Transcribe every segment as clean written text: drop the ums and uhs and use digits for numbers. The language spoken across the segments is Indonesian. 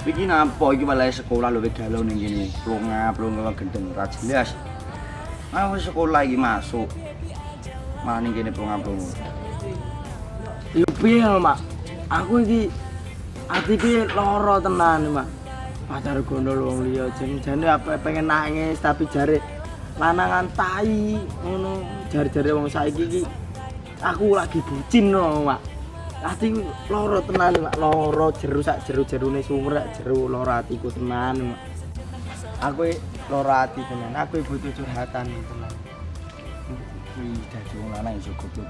Iki napa iki balai sekolah lho galau ning kene. Plonga gendeng ra jelas. Wis sekolah iki masuk. Malah ning kene plonga-plonga. Yo piye, Mak? Aku iki atiku lara tenan, Mak. Pacar gondol wong liya jane apa pengen nangis tapi jare lanangan tai ngono. Jare-jare wong saiki iki aku lagi bucin no, Mak. Atiku lara tenan, Mak. Lara jeru sak jeru-jerune sumrek jeru lara atiku tenan, Mak. Aku lara ati tenan. Aku butuh curhatan tenan. Kuwi dadi wong lanang iso goblok.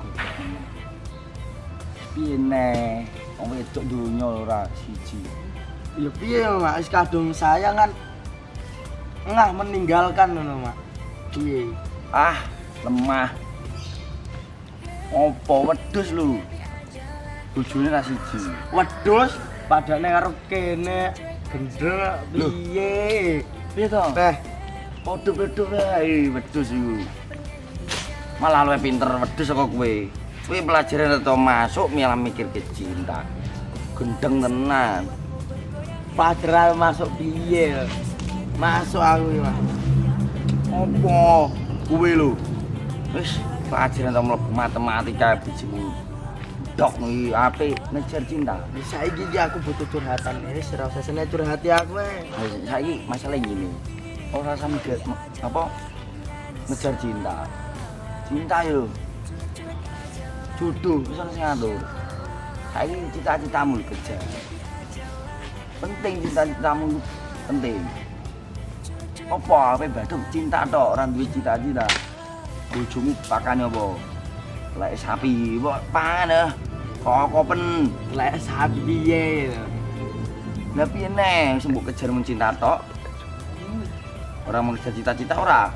Piye neh? Wong wedok donya ora siji. Ya piye, Mak? Wis kadung sayang kan ngah meninggalkan ngono, Mak. Piye? Ah, lemah. Opo wedhus lho. Bojone ra siji. Wedhus padane karo kene gendeng piye? Piye to? Padha-padha wae wedhus iku. Malah luwih pinter wedhus saka kowe. Kowe pelajaran atau masuk malah mikir ke cinta. Gendeng tenan. Padahal masuk piye? Masuk aku iki, Mas. Opo? Kowe lho. Wis pelajaran atau mlebu matematika bijimu. Dok iki apik ngejar cinta. Saiki iki aku butuh curhatan. Wis ora usah seneng curhati aku. Saiki masalah ngene. Ora usah mikir apa ngejar cinta. Cinta yo. Jodoh wis ana sing ngatur. Saiki cita-citamu kejar. Penting cita-citamu penting. Apa ape badhe cinta tok ora duwe cita-cita. Bojomu pakane apa? Lek sapi kok pangan kokopen Lek sapi piye? lah piye neh wis mbok kejar mun cinta tok. Ora mau kejar cita-cita ora.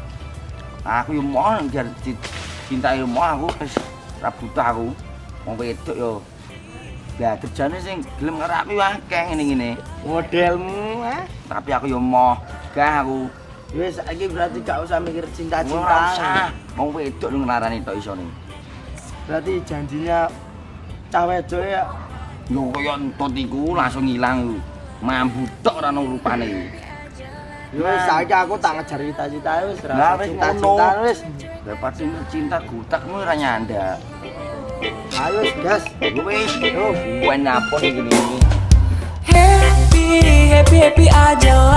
Aku yo mau ngejar cinta yo mau aku wis ora butuh aku. Wong wedok yo. Lah kerjane sing gelem karo aku akeh ngene-ngene. Modelmu, Tapi aku yo mau gah aku. Wis saiki berarti gak usah mikir Ora cinta-cinta. usah. Wong wedok lu nglarani tok isone. Berarti janjinya cah wedok ya Yo kaya entot iku langsung ilang. Mambu tok ora ono rupane. wis saiki aku tak ngejar cita-cita wis Lah, ora wis cinta-cinta ngono. wis. Dapat cinta gutakmu ora nyandak. Ayo gas. Wis, yo, buan apa iki. Happy, happy, happy aja lah.